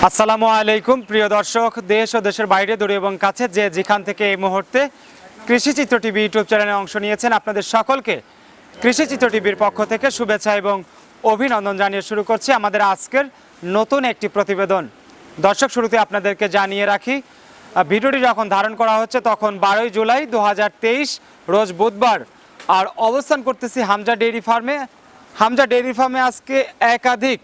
আসসালামু আলাইকুম প্রিয় দর্শক, দেশ ও দেশের বাইরে দূরে এবং কাছে যে যেখান থেকে এই মুহূর্তে কৃষিচিত্র টিভি ইউটিউব চ্যানেলে অংশ নিয়েছেন, আপনাদের সকলকে কৃষিচিত্র টিভির পক্ষ থেকে শুভেচ্ছা এবং অভিনন্দন জানিয়ে শুরু করছি আমাদের আজকের নতুন একটি প্রতিবেদন। দর্শক, শুরুতে আপনাদেরকে জানিয়ে রাখি, ভিডিওটি যখন ধারণ করা হচ্ছে তখন 12 জুলাই 2023 রোজ বুধবার। আর অবস্থান করতেছি হামজা ডেইরি ফার্মে। হামজা ডেইরি ফার্মে আজকে একাধিক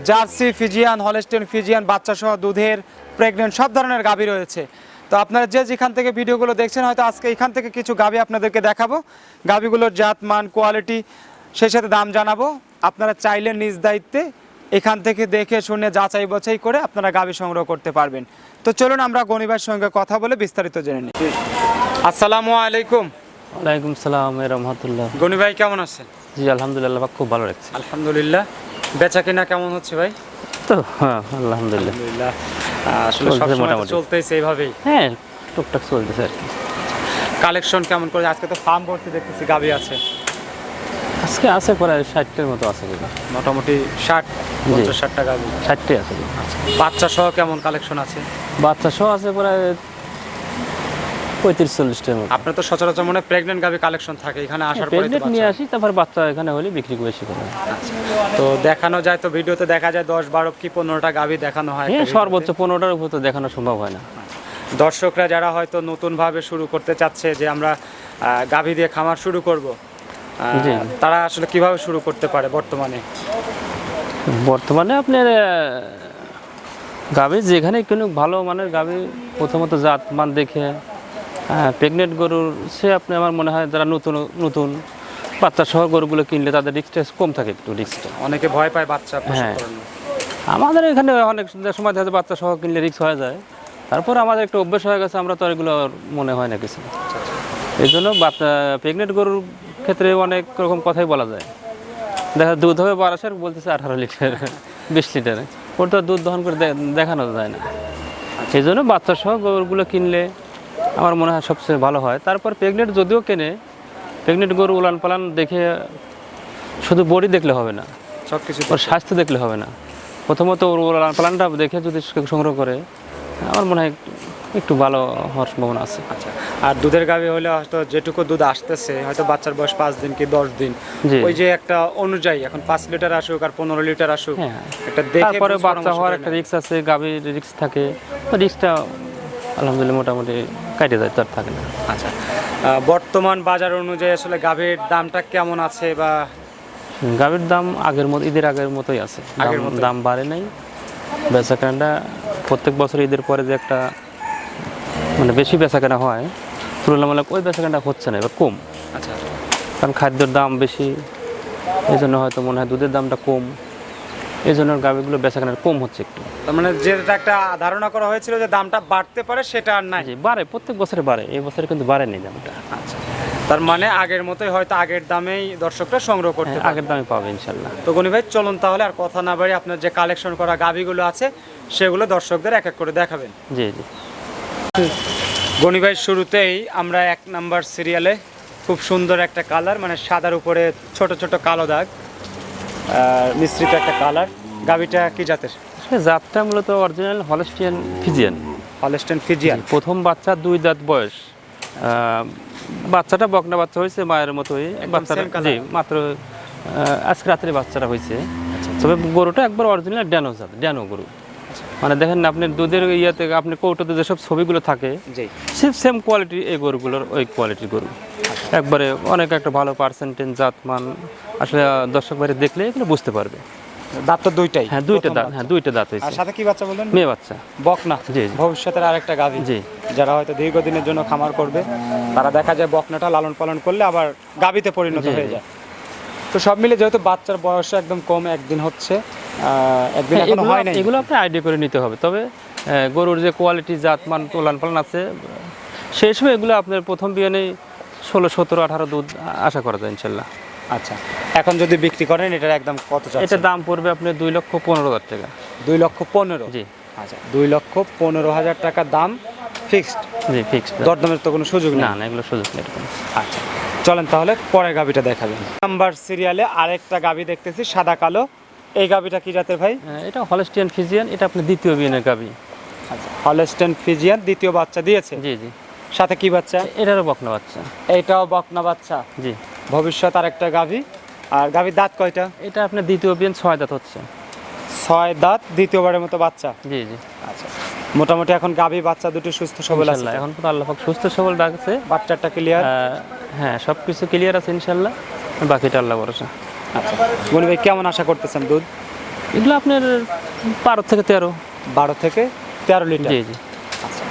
জার্সি, ফিজিয়ান, হলস্টেইন ফিজিয়ান, বাচ্চা সহ দুধের, প্রেগনেন্ট সব ধরনের গাভী রয়েছে। তো আপনারা যে যেখান থেকে ভিডিওগুলো দেখছেন, হয়তো আজকে এখান থেকে কিছু গাভী আপনাদেরকে দেখাবো। গাভীগুলোর জাত, মান, কোয়ালিটি, সেই সাথে দাম জানাবো। আপনারা চাইলে নিজ দায়িত্বে এখান থেকে দেখে শুনে যাচাই বাছাই করে আপনারা গাভী সংগ্রহ করতে পারবেন। তো চলুন আমরা গনি ভাইয়ের সঙ্গে কথা বলে বিস্তারিত জেনে নিই। আসসালামু আলাইকুম। ওয়ালাইকুম সালাম রহমতুল্লাহ। গনি ভাই কেমন আছেন? জি আলহামদুলিল্লাহ, খুব ভালো লাগছে। আলহামদুলিল্লাহ। বেচা কিনা কেমন হচ্ছে ভাই? তো হ্যাঁ আলহামদুলিল্লাহ, আসলে সবসময় চলতেছে এইভাবেই। হ্যাঁ টুকটাক চলতেছে আর কি। কালেকশন কেমন করে? আজকে তো ফার্ম ভর্তি দেখতেছি গাভী আছে। আজকে আছে প্রায় 60টার মতো আছে, মোটামুটি 60-50-60টা গাভী। 60টাই আছে। বাচ্চা সহ কেমন কালেকশন আছে? বাচ্চা সহ আছে প্রায় 35-40টার মতো। আপনার তো সচরাচর মনে প্রেগনেন্ট গাভী কালেকশন থাকে, এখানে আসার পরে প্রেগনেন্ট নিয়ে আসি, তারপর বাচ্চা এখানে হলে বিক্রি বেশি করে। তো দেখানো যায়, তো ভিডিওতে দেখা যায় 10-12 কি 15টা গাভী দেখানো হয়। হ্যাঁ সর্বোচ্চ 15টার উপর তো দেখানো সম্ভব হয় না। দর্শকরা যারা হয়তো নতুনভাবে শুরু করতে চাচ্ছে যে আমরা গাভী দিয়ে খামার শুরু করব, তারা আসলে কিভাবে শুরু করতে পারে বর্তমানে? বর্তমানে আপনার গাভী যেখানে কোনো ভালো মানের গাভী, প্রথমত জাত মান দেখে প্রেগনেন্ট গরুর সে আপনি, আমার মনে হয় যারা নতুন নতুন বাচ্চা সহ গরুগুলো কিনলে তাদের রিস্কটা কম থাকে, একটু রিস্কটা। অনেকে ভয় পায় বাচ্চা। হ্যাঁ আমাদের এখানে অনেক সময় দেখা যায় বাচ্চা সহ কিনলে রিস্ক হয়ে যায়, তারপর আমাদের একটু অভ্যাস হয়ে গেছে, আমরা তো এগুলো মনে হয় না কিছু। এই জন্য বাচ্চা প্রেগনেন্ট গরুর ক্ষেত্রে অনেক রকম কথাই বলা যায়। দেখা দুধ হবে 1200, বলতেছে 18 লিটার 20 লিটারে, ওর তো দুধ দহন করে দেখানো যায় না। এই জন্য বাচ্চা সহ গরুগুলো কিনলে আমার মনে হয় সবচেয়ে ভালো হয়। তারপর প্রেগনেন্ট যদিও কেনে, প্রেগনেন্ট গরু উলান পালান দেখে শুধু বডি দেখলে হবে না, সব কিছু ওর স্বাস্থ্য দেখলে হবে না। প্রথমত ওর উলান পালানটা দেখে যদি সংগ্রহ করে, আমার মনে হয় একটু ভালো হওয়ার সম্ভাবনা আছে। আচ্ছা, আর দুধের গাভী হলে হয়তো যেটুকু দুধ আসতেছে, হয়তো বাচ্চার বয়স 5 দিন কি 10 দিন, ওই যে একটা অনুযায়ী এখন 5 লিটার আসুক আর 15 লিটার আসুক, একটা দেখে তারপরে বাচ্চা হওয়ার একটা রিস্ক আছে, গাভীর রিস্ক থাকে, রিস্কটা আলহামদুলিল্লাহ মোটামুটি কাটে যায়, তার থাকে না। আচ্ছা, বর্তমান বাজার অনুযায়ী আসলে গাভীর দামটা কেমন আছে? বা গাভীর দাম আগের মতো, ঈদের আগের মতোই আছে, দাম বাড়ে নাই। বেচাকেনাটা প্রত্যেক বছর ঈদের পরে যে একটা মানে বেশি বেচাকেনা হয়, তুলনামূলক ওই বেচাকেনাটা হচ্ছে না, এবার কম। আচ্ছা, কারণ খাদ্যের দাম বেশি, এই জন্য হয়তো মনে হয় দুধের দামটা কম, এই জন্য গাভীগুলো বেচাকেনা কম হচ্ছে একটু। তার মানে যেটা একটা ধারণা করা হয়েছিল যে দামটা বাড়তে পারে, সেটা আর নাই। বাড়ে, প্রত্যেক বছরে বাড়ে, এই বছরে কিন্তু বাড়েনি দামটা। আচ্ছা, তার মানে আগের মতোই হয়তো আগের দামেই দর্শকরা সংগ্রহ করতে পারবে। আগের দামে পাবে ইনশাল্লাহ। তো গনি ভাই চলুন তাহলে আর কথা না বাড়ি আপনার যে কালেকশন করা গাভীগুলো আছে সেগুলো দর্শকদের এক এক করে দেখাবেন। জি জি। গনি ভাই, শুরুতেই আমরা 1 নাম্বার সিরিয়ালে খুব সুন্দর একটা কালার, মানে সাদার উপরে ছোট ছোট কালো দাগ, মিশ্রিত একটা কালার। গাভীটা কি জাতের? জাতটা মূলত original Holstein Friesian. Holstein Friesian, প্রথম বাচ্চা 2 দাঁত বয়স। বাচ্চাটা বকনা বাচ্চা হয়েছে, মায়ের মতোই বাচ্চাটা। জি, মাত্র আজকে রাত্রে বাচ্চাটা হয়েছে। তবে গরুটা একবার অরিজিনাল ড্যানো জাত, ড্যানো গরু। মানে দেখেন আপনি দুধের ইয়েতে, আপনি কৌটোতে যেসব ছবিগুলো থাকে, সেম কোয়ালিটি এই গরুগুলোর, ওই কোয়ালিটির গরু একবারে অনেক একটা ভালো পার্সেন্টেজ জাত মান। আসলে দর্শক বাইরে দেখলে এগুলো বুঝতে পারবে। দাঁত তো দুইটাই? হ্যাঁ দুইটা দাঁত, হ্যাঁ দুইটা দাঁত হয়েছে। আর সাথে কি বাচ্চা বললেন? মেয়ে বাচ্চা, বকনা। জি, ভবিষ্যতের আরেকটা গাভী। জি, যারা হয়তো দীর্ঘদিনের জন্য খামার করবে, তারা দেখা যায় বকনাটা লালন পালন করলে আবার গাভীতে পরিণত হয়ে যায়। তো সব মিলে যেহেতু বাচ্চার বয়স একদম কম, একদিন হচ্ছে, একদিন এখনো হয় নাই, এগুলো আপনি আইডিয়া করে নিতে হবে। তবে গরুর যে কোয়ালিটি জাত মান লালন পালন আছে, সেই সময় এগুলো আপনার প্রথম বিয়ানেই 16, 17, 18 দুধ আশা করা যায় ইনশাল্লাহ। আচ্ছা, এখন যদি বিক্রি করেন এটার একদম কত চাচ্ছেন? এটার দাম পড়বে আপনার 2,15,000 টাকা। 2,15,000? জি। আচ্ছা, 2,15,000 টাকা দাম ফিক্সড? জি ফিক্সড। দরদামের তো কোনো সুযোগ নেই? না না, এগুলো সুযোগ নেই। আচ্ছা, চলেন তাহলে পরের গাভীটা দেখাবেন। নাম্বার সিরিয়ালে আরেকটা গাভী দেখতেছি, সাদা কালো, এই গাবিটা কি জাতের ভাই? এটা হলস্টিয়ান ফিজিয়ান, এটা আপনার দ্বিতীয় বিয়ানের গাবি। আচ্ছা, হলস্টেইন ফ্রিজিয়ান দ্বিতীয় বাচ্চা দিয়েছে। জি জি। সাথে কি বাচ্চা? এটারও বকনা বাচ্চা। এইটাও বকনা বাচ্চা। জি। ভবিষ্যৎ আরেকটা গাভি। আর গাভির দাঁত কয়টা? এটা আপনার দ্বিতীয় বিয়ান 6 দাঁত হচ্ছে। 6 দাঁত, দ্বিতীয়বারের মতো বাচ্চা। জি জি। আচ্ছা, মোটামুটি এখন গাভি বাচ্চা দুটো সুস্থ সবল আছে। ইনশাআল্লাহ এখন পুরো আল্লাহ পাক সুস্থ সবল রাখছে। বাচ্চাটা ক্লিয়ার? হ্যাঁ, সবকিছু ক্লিয়ার আছে ইনশাআল্লাহ, বাকিটা আল্লাহ ভরসা। আচ্ছা, গনি ভাই কেমন আশা করতেছেন দুধ? এগুলো আপনার 12 থেকে 13। 12 থেকে 13 লিটার। জি জি। আচ্ছা,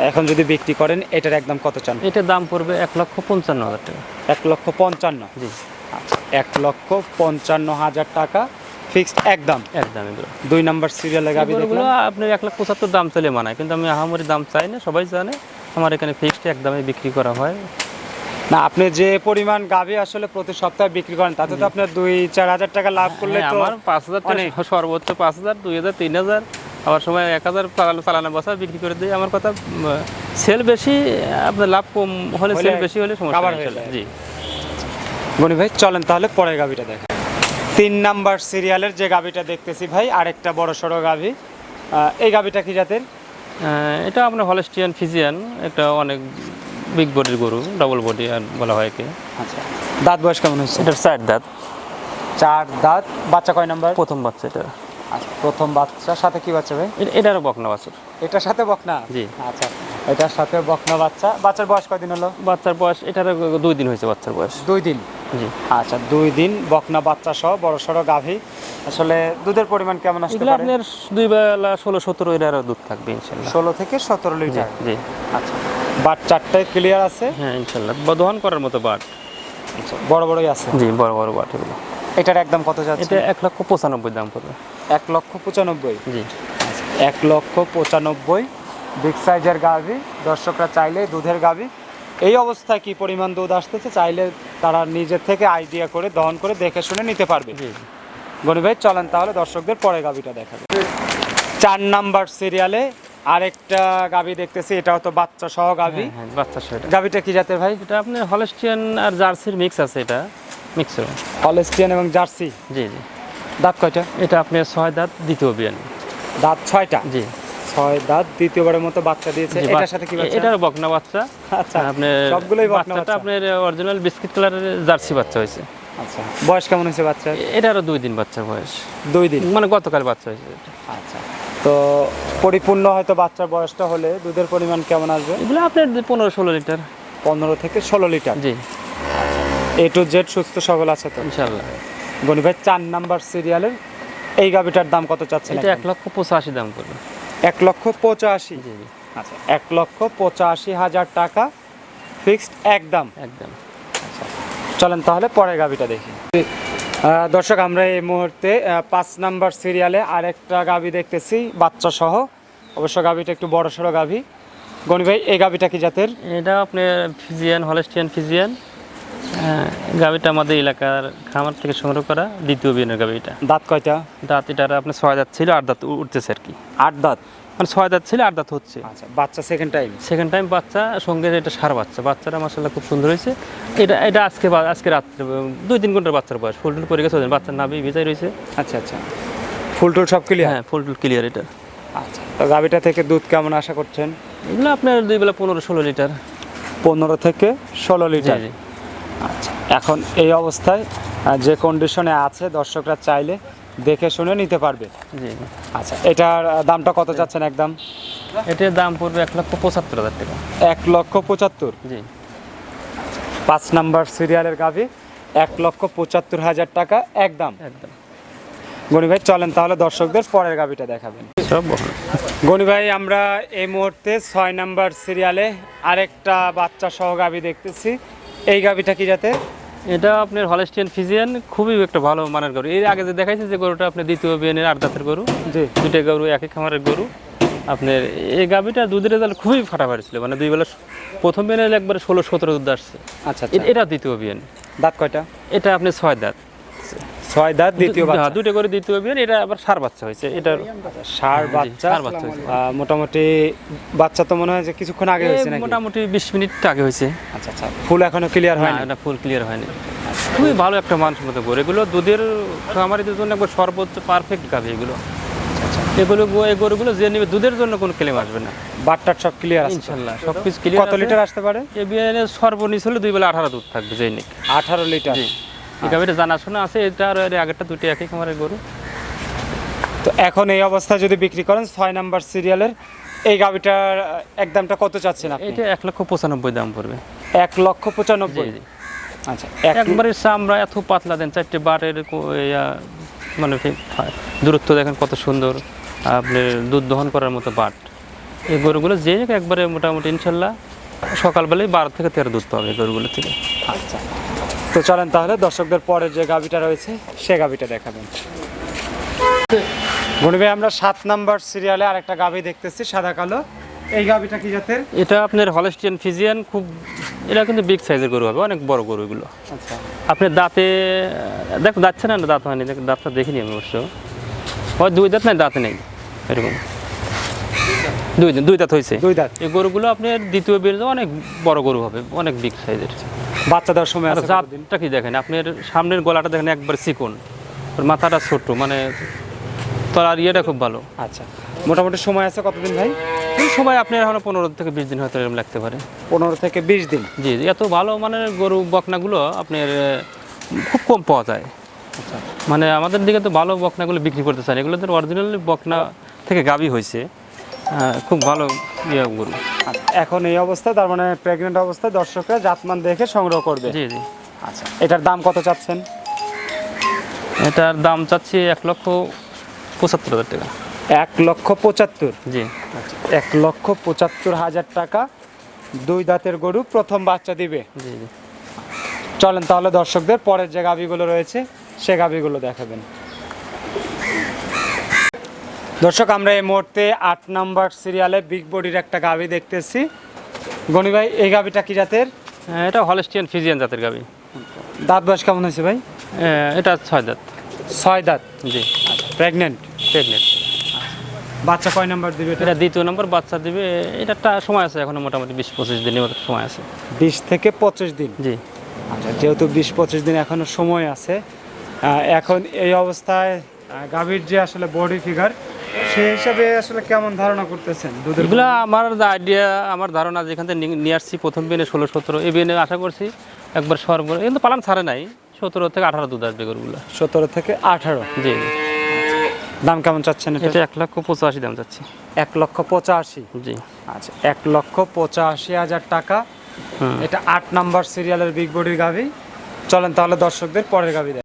এখন যদি বিক্রি করেন এটার একদম কত চান? এটার দাম পড়বে 1,55,000 টাকা। 1,55,000। জি। আচ্ছা, 1,55,000 টাকা ফিক্সড একদম। একদম এগুলো 2 নাম্বার সিরিয়ালের গাভি এগুলো দেখলাম। আপনি 1,75,000 দাম চলে মানায়, কিন্তু আমি আহামরি দাম চাই না, সবাই জানে আমার এখানে ফিক্সড একদমই বিক্রি করা হয়। না, আপনি যে পরিমাণ গাভি আসলে প্রতি সপ্তাহে বিক্রি করেন তাতে তো আপনার 2-4 হাজার টাকা লাভ করলে তো আমার 5,000 টাকা সর্বোচ্চ 5,000, 2,000, 3,000, আবার সময় 1,000 চালানো বছর বিক্রি করে দিই। আমার কথা সেল বেশি, আপনার লাভ কম হলে সেল বেশি হলে সমস্যা cover নেই। হয়ে যায়। জি। গনি ভাই চলেন তাহলে পরের গাভিটা দেখেন। 3 নাম্বার সিরিয়ালের যে গাভিটা দেখতেছি ভাই, আরেকটা বড় সড়ো গাভি। এই গাভিটা কি জাতের? এটা আপনার হলস্টিয়ান ফিজিয়ান, একটা অনেক বিগ বডির গরু, ডাবল বডি আর বলা হয় একে। আচ্ছা, দাঁত বয়স কেমন হচ্ছে? এটার 4 দাঁত। 4 দাঁত। বাচ্চা কয় নাম্বার? প্রথম বাচ্চা এটা। আচ্ছা, প্রথম বাচ্চা। সাথে কি বাচ্চা ভাই? এটারও বকনা বাছুর। এটার সাথে বকনা? জি। আচ্ছা, এটার সাথে বকনা বাচ্চা। বাচ্চার বয়স কয়দিন হলো? বাচ্চার বয়স এটার 2 দিন হয়েছে বাচ্চার বয়স। 2 দিন। জি। আচ্ছা, 2 দিন বকনা বাচ্চা সহ বড় সড়ো গাভি। আসলে দুধের পরিমাণ কেমন আসতে এগুলো পারে? আপনার 2 বেলা 16-17 এর দুধ থাকবে ইনশাআল্লাহ। 16 থেকে 17 জি লিটার। জি। আচ্ছা, বাট চারটায় ক্লিয়ার আছে? হ্যাঁ ইনশাআল্লাহ, দহন করার মতো বাট। আচ্ছা, বড় বড়ই আছে। জি, বড় বড় বাট এগুলো। এটার একদম কত যাচ্ছে? এটা 1,95,000 দাম পড়বে। 1,95,000। জি। 1,95,000 বিগ সাইজের গাভি। দর্শকরা চাইলে দুধের গাভি এই অবস্থায় কি পরিমাণ দুধ আসতেছে চাইলে তারা নিজের থেকে আইডিয়া করে দহন করে দেখে শুনে নিতে পারবে। জি। গনি ভাই চলেন তাহলে দর্শকদের পরে গাভিটা দেখাবে। 4 নাম্বার সিরিয়ালে আরেকটা গাভি দেখতেছি, এটাও তো বাচ্চা সহ গাভি। হ্যাঁ, বাচ্চা সেটা। গাভিটা কি জাতের ভাই? এটা আপনার হলস্টিয়ান আর জার্সির মিক্স আছে, এটা মিক্স। হলস্টিয়ান এবং জার্সি। জি জি। দাঁত কয়টা? এটা আপনার 6 দাঁত, দ্বিতীয় বিয়ান। দাঁত 6টা। জি। 6 দাঁত, দ্বিতীয়বারের মতো বাচ্চা দিয়েছে। এটার সাথে কি বাচ্চা? এটার বকনা বাচ্চা। আচ্ছা, আপনার সবগুলোই বকনা বাচ্চাটা বাচ্চা। আপনার অরিজিনাল বিস্কিট কালারের জার্সি বাচ্চা হয়েছে। আচ্ছা, বয়স কেমন হয়েছে বাচ্চার? এটারও 2 দিন বাচ্চার বয়স। 2 দিন মানে গতকাল বাচ্চা হয়েছে এটা। আচ্ছা, তো পরিপূর্ণ হয়তো বাচ্চার বয়সটা হলে দুধের পরিমাণ কেমন আসবে? এগুলো আপনার 15-16 লিটার। 15 থেকে 16 litre. G. A to Z সুস্থ সবল আছে তো ইনশাআল্লাহ। গনি ভাই 4 নাম্বার সিরিয়ালের এই গাভিটার দাম কত চাচ্ছেন? এটা 1,85,000 দাম পড়বে। 1,85,000। জি জি। আচ্ছা, 1,85,000 টাকা ফিক্সড একদম। একদম। চলেন তাহলে পরের গাভিটা দেখি। দর্শক আমরা এই মুহূর্তে 5 নাম্বার সিরিয়ালে আরেকটা গাভি দেখতেছি বাচ্চা সহ। অবশ্য গাভিটা একটু বড় সড়ো গাভি। গনি ভাই এই গাভিটা কি জাতের? এটা আপনার ফিজিয়ান, হলস্টিয়ান ফিজিয়ান। গাভিটা আমাদের এলাকার খামার থেকে সংগ্রহ করা দ্বিতীয় বিয়ানের গাভিটা। দাঁত কয়টা? দাঁত এটার আপনার 6 দাঁত ছিল, 8 দাঁত উঠতেছে আর কি। 8 দাঁত। মানে 6 দাঁত ছিল, 8 দাঁত হচ্ছে। আচ্ছা, বাচ্চা সেকেন্ড টাইম। সেকেন্ড টাইম বাচ্চা, সঙ্গে এটা সার বাচ্চা। বাচ্চাটা মাশাআল্লাহ খুব সুন্দর হয়েছে। এটা আজকে রাত্রে 2-3 ঘন্টার বাচ্চার বয়স। ফুল টুল পরে গেছে, বাচ্চার নাভি ভিজাই রয়েছে। আচ্ছা আচ্ছা, ফুল টুল সব ক্লিয়ার? হ্যাঁ, ফুল টুল ক্লিয়ার এটা। আচ্ছা, তো গাভিটা থেকে দুধ কেমন আশা করছেন? এগুলো আপনার 2 বেলা 15-16 লিটার। 15 থেকে 16 লিটার। জি জি। আচ্ছা, এখন এই অবস্থায় যে কন্ডিশনে আছে দর্শকরা চাইলে দেখে শুনে নিতে পারবে। জি জি। আচ্ছা, এটার দামটা কত যাচ্ছেন একদম? এটার দাম পড়বে 1,75,000 টাকা। 1,75,000। জি। 5 নাম্বার সিরিয়ালের গাভি 1,75,000 টাকা একদম। একদম। গনি ভাই চলেন তাহলে দর্শকদের পরের গাভিটা দেখাবেন। সব বকনা। গনি ভাই আমরা এই মুহূর্তে 6 নাম্বার সিরিয়ালে আরেকটা বাচ্চা সহ গাভি দেখতেছি। এই গাভিটা কি জাতের? এটা আপনার হলস্টিয়ান ফিজিয়ান, খুবই একটা ভালো মানের গরু। এর আগে যে দেখাইছে যে গরুটা আপনার দ্বিতীয় বিয়ানের 8 দাঁতের গরু। জি। 2টা গরু একই খামারের গরু। আপনার এই গাভিটা দুধের রেজাল্ট খুবই ফাটাফাটি ছিল, মানে 2 বেলা প্রথম বিয়ানের একবারে 16-17 দুধ আসছে। আচ্ছা আচ্ছা, এটা দ্বিতীয় বিয়ান। দাঁত কয়টা? এটা আপনি 6 দাঁত। 6 দাঁত, দ্বিতীয় বাচ্চা। 2টা করে দ্বিতীয় বিয়ান, এটা আবার সার বাচ্চা হয়েছে। এটার ষাঁড় বাচ্চা। ষাঁড় বাচ্চা হয়েছে। মোটামুটি বাচ্চা তো মনে হয় যে কিছুক্ষণ আগে হয়েছে নাকি? মোটামুটি 20 মিনিট আগে হয়েছে। আচ্ছা আচ্ছা, ফুল এখনো ক্লিয়ার হয় না, না? এটা ফুল ক্লিয়ার হয়নি। খুবই ভালো একটা মানসম্মত গরু। এগুলো দুধের খামারিদের জন্য একবার সর্বোচ্চ পারফেক্ট গাভী এগুলো। এগুলো এই গরুগুলো যে নেবে দুধের জন্য কোনো ক্লেম আসবে না। বাটটার সব ক্লিয়ার আছে ইনশাল্লাহ সব কিছু ক্লিয়ার। কত লিটার আসতে পারে? এই বিয়ানে সর্বনিম্ন হলে 2 বেলা 18 দুধ থাকবে যেই নিক। 18 লিটার। এই গাভীটা জানাশোনা আছে, এটা আর এর আগেরটা দুটো একই খামারের গরু। তো এখন এই অবস্থায় যদি বিক্রি করেন 6 নাম্বার সিরিয়ালের এই গাভীটার একদমটা কত চাচ্ছেন আপনি? এটা 1,95,000 দাম পড়বে। 1,95,000। জি। আচ্ছা একবারে চামড়া এত পাতলা দেন, 4টে বাটের মানে দূরত্ব দেখেন কত সুন্দর, আপনি দুধ দহন করার মতো বাট। এই গরুগুলো যে একবারে মোটামুটি ইনশাল্লাহ সকালবেলায় 12 থেকে 13 দুধ পাবে এই গরুগুলো থেকে। আচ্ছা, তো চলেন তাহলে দর্শকদের পরে যে গাভীটা রয়েছে সে গাভীটা দেখাবেন। গনি ভাই, আমরা 7 নাম্বার সিরিয়ালে আরেকটা গাভী দেখতেছি সাদা কালো। এই গাভীটা কি জাতের? এটা আপনার হলস্টিয়ান ফিজিয়ান, খুব এটা কিন্তু বিগ সাইজের গরু হবে, অনেক বড় গরু এগুলো। আচ্ছা, আপনি দাঁতে দেখো যাচ্ছে না, দাঁত হয়নি, দাঁতটা দেখিনি আমি অবশ্য। হয় 2 দাঁত নাই, দাঁতে নেই এরকম। 2 দাঁত হয়েছে। 2 দাঁত। এই গরুগুলো আপনার দ্বিতীয় বের অনেক বড় গরু হবে, অনেক বিগ সাইজের। বাচ্চা দেওয়ার সময় আছে কতদিন? জাতটা কি দেখেন, আপনার সামনের গলাটা দেখেন একবার চিকন, ওর মাথাটা ছোট, মানে তলার ইয়েটা খুব ভালো। আচ্ছা, মোটামুটি সময় আছে কতদিন ভাই? এই সময় আপনার এখন 15 থেকে 20 দিন হয়তো এরকম লাগতে পারে। 15 থেকে 20 দিন। জি, এত ভালো মানে গরু বকনাগুলো আপনার খুব কম পাওয়া যায়। আচ্ছা, মানে আমাদের দিকে তো ভালো বকনাগুলো বিক্রি করতে চায়, এগুলো তো অরিজিনাল বকনা থেকে গাভী হয়েছে, খুব ভালো গরু। এখন এই অবস্থায় তার মানে প্রেগনেন্ট অবস্থায় দর্শকরা জাতমান দেখে সংগ্রহ করবে। জি জি। আচ্ছা, এটার দাম কত চাচ্ছেন? এটার দাম চাচ্ছি 1,75,000 টাকা। 1,75,000। জি। আচ্ছা, 1,75,000 টাকা। 2 দাঁতের গরু, প্রথম বাচ্চা দিবে। জি জি। চলেন তাহলে দর্শকদের পরের যে গাভীগুলো রয়েছে সে গাভীগুলো দেখাবেন। দর্শক, আমরা এই মুহূর্তে 8 নাম্বার সিরিয়ালে বিগ বডির একটা গাভী দেখতেছি। গনি ভাই, এই গাভীটা কি জাতের? এটা হলস্টিয়ান ফিজিয়ান জাতের গাভী। দাঁত বয়স কেমন হয়েছে ভাই? এটা 6 দাঁত। 6 দাঁত। জি। প্রেগনেন্ট। বাচ্চা কয় নাম্বার দিবে? এটা দ্বিতীয় নম্বর বাচ্চা দিবে। এটা সময় আছে এখনো, মোটামুটি 20-25 দিনের মতো সময় আছে। 20 থেকে 25 দিন। জি। আচ্ছা, যেহেতু 20-25 দিন এখনো সময় আছে, এখন এই অবস্থায় গাভীর যে আসলে বডি ফিগার সেই হিসাবে আসলে কেমন ধারণা করতেছেন দুধের? এগুলো আমার আইডিয়া, আমার ধারণা যেখান থেকে নিয়ে আসছি প্রথম বিনে 16-17, এই বিনে আশা করছি একবার সর্বোচ্চ, কিন্তু পালান ছাড়ে নাই, 17 থেকে 18 দুধ আসবে গরুগুলো। 17 থেকে 18। জি। দাম কেমন চাচ্ছেন? এটা 1,85,000 দাম চাচ্ছি। 1,85,000। জি। আচ্ছা, 1,85,000 টাকা। এটা 8 নাম্বার সিরিয়ালের বিগ বডির গাভী। চলেন তাহলে দর্শকদের পরের গাভী দেখ।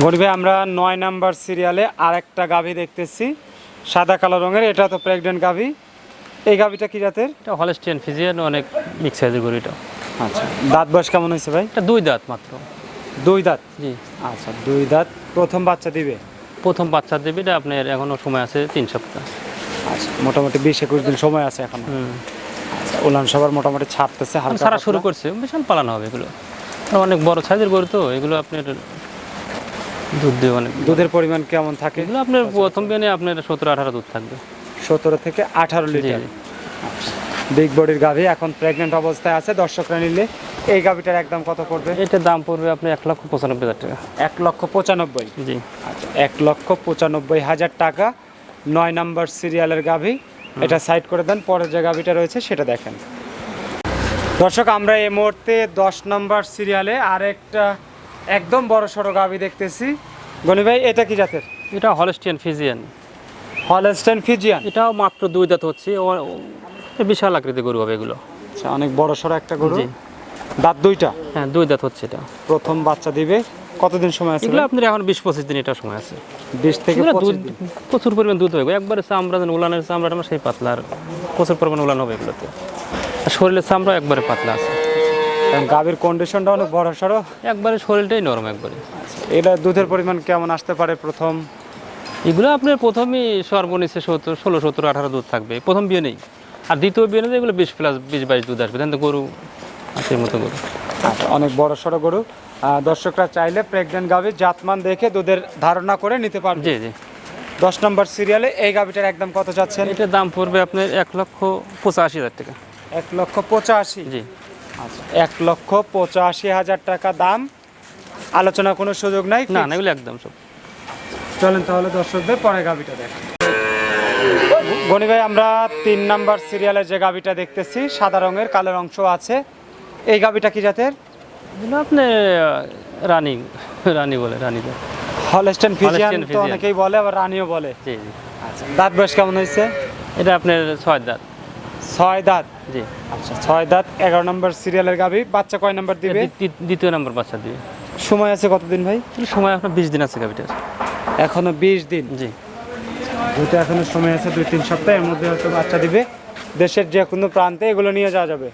গনি ভাই, আমরা 9 নাম্বার সিরিয়ালে আরেকটা গাভী দেখতেছি সাদা কালো রঙের। এটা তো প্রেগনেন্ট গাভী। এই গাভীটা কি জাতের? এটা হলস্টিয়ান ফিজিয়ান, অনেক বিগ সাইজের গরু এটা। আচ্ছা, দাঁত বয়স কেমন হয়েছে ভাই? এটা 2 দাঁত মাত্র। 2 দাঁত। জি। আচ্ছা, 2 দাঁত, প্রথম বাচ্চা দিবে। প্রথম বাচ্চা দেবে, এটা আপনার এখনো সময় আছে 3 সপ্তাহ। আচ্ছা, মোটামুটি 20-21 দিন সময় আছে এখনো। আচ্ছা, উলান সবার মোটামুটি ছাড়তেছে, হালকা ছাড়া শুরু করছে, বিশাল পালানো হবে এগুলো, অনেক বড় সাইজের গরু তো এগুলো। আপনার দুধ দিয়ে অনেক, দুধের পরিমাণ কেমন থাকে? এগুলো আপনার প্রথম বিনে আপনার 17-18 দুধ থাকবে। 17 থেকে 18 লিটার। বিগ বডির গাভী, এখন প্রেগনেন্ট অবস্থায় আছে। দর্শকরা নিলে এই গাভীটার একদম কত পড়বে? এটার দাম পড়বে আপনার 1,95,000 টাকা। 1,95,000। জি। আচ্ছা, 1,95,000 টাকা। 9 নাম্বার সিরিয়ালের গাভী। এটা সাইড করে দেন, পরের যে গাভীটা রয়েছে সেটা দেখেন। দর্শক, আমরা এই মুহূর্তে 10 নাম্বার সিরিয়ালে আরেকটা একদম বড় সড়ো গাভী দেখতেছি। গনি ভাই, এটা কি জাতের? এটা হলস্টিয়ান ফিজিয়ান। Holstein Friesian. এটাও মাত্র 2 দাঁত হচ্ছে, বিশাল আকৃতির গরু হবে এগুলো। আচ্ছা, অনেক বড় সড়ো একটা গরু। জি। দাঁত 2টা। হ্যাঁ, 2 দাঁত হচ্ছে এটা। প্রথম বাচ্চা দিবে। কতদিন সময় আছে? এগুলো আপনার এখন 20-25 দিন এটা সময় আছে। 20 থেকে 25 দিন। প্রচুর পরিমাণ দুধ হবে একবারে। চামড়া যেন উলানের চামড়াটা সেই পাতলা, আর প্রচুর পরিমাণ উলান হবে এগুলোতে। আর শরীরের চামড়া একবারে পাতলা আছে। কারণ গাভীর কন্ডিশনটা অনেক বড় সড়ো, একবারে শরীরটাই নরম একবারে। আচ্ছা, এটা দুধের পরিমাণ কেমন আসতে পারে প্রথম? এগুলো আপনার প্রথমেই সর্বনিচে 16-17-18 দুধ থাকবে প্রথম বিয়ে নেই। আর দ্বিতীয় বিয়ে নেই এগুলো 20+20-22 দুধ আসবে। কিন্তু গরু আছে মতো গরু। আচ্ছা, অনেক বড় সড়ো গরু। দর্শকরা চাইলে প্রেগনেন্ট গাভীর জাতমান দেখে দুধের ধারণা করে নিতে পারবে। জি জি। 10 নম্বর সিরিয়ালে এই গাভীটার একদম কত চাচ্ছেন? এটার দাম পড়বে আপনার 1,85,000 টাকা। 1,85,000। জি। আচ্ছা, 1,85,000 টাকা দাম। আলোচনার কোনো সুযোগ নাই? না না, এগুলো একদম সব। চলেন তাহলে দর্শকদের পরে গাভিটা দেখ। গনি ভাই, আমরা 3 নাম্বার সিরিয়ালের যে গাভিটা দেখতেছি সাদা রঙের, কালোর অংশ আছে, এই গাভিটা কি জাতের? এগুলো আপনি রানি রানি বলে, রানি জাত। হলস্টেইন ফ্রিজিয়ান তো ফ্রিজিয়ান। অনেকেই বলে, আবার রানিও বলে। জি জি। আচ্ছা, দাঁত বয়স কেমন হয়েছে? এটা আপনার 6 দাঁত। 6 দাঁত। জি। আচ্ছা, 6 দাঁত, 11 নম্বর সিরিয়ালের গাভি। বাচ্চা কয় নাম্বার দিবে? দ্বিতীয় নম্বর বাচ্চা দিবে। সময় আছে কতদিন ভাই? সময় আপনার 20 দিন আছে গাভিটার। এখনো 20 দিন? জি। যেটা এখনো সময় আছে 2-3 সপ্তাহ, এর মধ্যে হয়তো বাচ্চা দিবে। দেশের যে কোনো প্রান্তে এগুলো নিয়ে যাওয়া যাবে?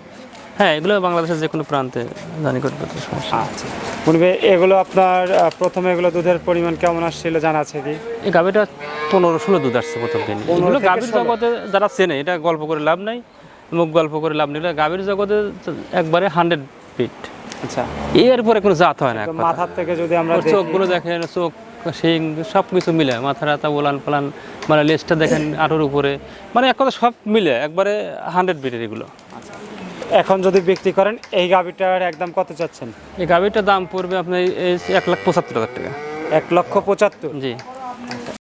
হ্যাঁ, এগুলো বাংলাদেশের যে কোনো প্রান্তে জানি করতে সমস্যা। আচ্ছা, বলবে এগুলো আপনার প্রথমে এগুলো দুধের পরিমাণ কেমন আসছিল জানা আছে কি? এই গাভিটা 15-16 দুধ আসছে প্রথম দিন। 15 এগুলো থেকে গাভীর 16? জগতে যারা চেনে, এটা গল্প করে লাভ নাই, মুখ গল্প করে লাভ নেই, গাভীর জগতে একবারে 100 ফিট। আচ্ছা, এরপরে কোনো জাত হয় না। মাথার থেকে যদি আমরা দেখি, চোখগুলো দেখেন, চোখ শিং সব কিছু মিলে, মাথা রাতা ওলান পালান, মানে লেজটা দেখেন আটোর উপরে, মানে এক কথা সব মিলে একবারে 100 ফিটের এগুলো। এখন যদি বিক্রি করেন এই গাভিটার একদম কত চাচ্ছেন? এই গাভীটার দাম পড়বে আপনার 1,75,000 টাকা। 1,75,000? জি।